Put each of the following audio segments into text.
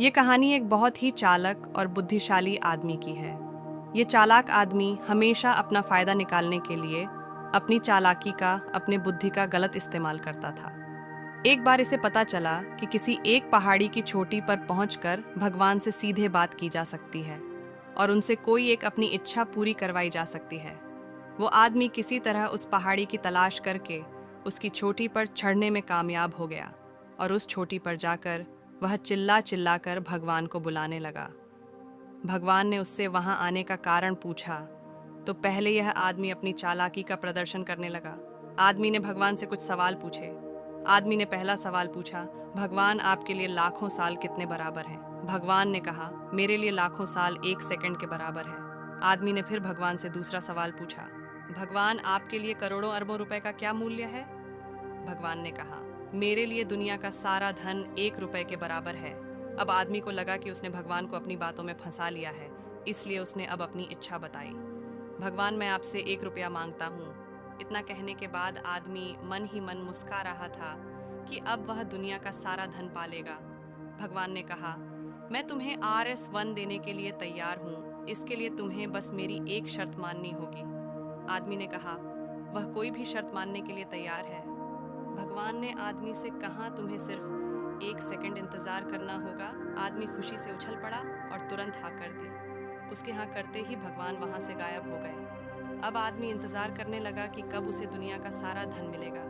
ये कहानी एक बहुत ही चालाक और बुद्धिशाली आदमी की है। ये चालाक आदमी हमेशा अपना फायदा निकालने के लिए अपनी चालाकी का, अपने बुद्धि का गलत इस्तेमाल करता था। एक बार इसे पता चला कि किसी एक पहाड़ी की चोटी पर पहुंचकर भगवान से सीधे बात की जा सकती है और उनसे कोई एक अपनी इच्छा पूरी करवाई जा सकती है। वो आदमी किसी तरह उस पहाड़ी की तलाश करके उसकी चोटी पर चढ़ने में कामयाब हो गया और उस चोटी पर जाकर वह चिल्ला चिल्ला कर भगवान को बुलाने लगा। भगवान ने उससे वहां आने का कारण पूछा तो पहले यह आदमी अपनी चालाकी का प्रदर्शन करने लगा। आदमी ने भगवान से कुछ सवाल पूछे। आदमी ने पहला सवाल पूछा, भगवान आपके लिए लाखों साल कितने बराबर हैं? भगवान ने कहा, मेरे लिए लाखों साल 1 सेकंड के बराबर है। आदमी ने फिर भगवान से दूसरा सवाल पूछा, भगवान आपके लिए करोड़ों अरबों रुपए का क्या मूल्य है? भगवान ने कहा, मेरे लिए दुनिया का सारा धन 1 रुपए के बराबर है। अब आदमी को लगा कि उसने भगवान को अपनी बातों में फंसा लिया है, इसलिए उसने अब अपनी इच्छा बताई। भगवान, मैं आपसे 1 रुपया मांगता हूँ। इतना कहने के बाद आदमी मन ही मन मुस्कुरा रहा था कि अब वह दुनिया का सारा धन पालेगा। भगवान ने कहा, मैं तुम्हें RS1 देने के लिए तैयार हूँ। इसके लिए तुम्हें बस मेरी एक शर्त माननी होगी। आदमी ने कहा, वह कोई भी शर्त मानने के लिए तैयार है। भगवान ने आदमी से कहा, तुम्हें सिर्फ 1 सेकंड इंतजार करना होगा। आदमी खुशी से उछल पड़ा और तुरंत हाँ कर दी। उसके हाँ करते ही भगवान वहां से गायब हो गए। अब आदमी इंतजार करने लगा कि कब उसे दुनिया का सारा धन मिलेगा।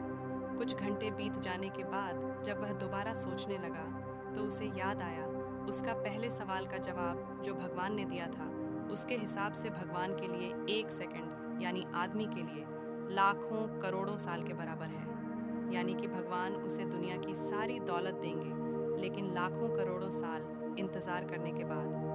कुछ घंटे बीत जाने के बाद जब वह दोबारा सोचने लगा तो उसे याद आया उसका पहले सवाल का जवाब जो भगवान ने दिया था। उसके हिसाब से भगवान के लिए 1 सेकंड यानी आदमी के लिए लाखों करोड़ों साल के बराबर है। यानी कि भगवान उसे दुनिया की सारी दौलत देंगे, लेकिन लाखों करोड़ों साल इंतजार करने के बाद।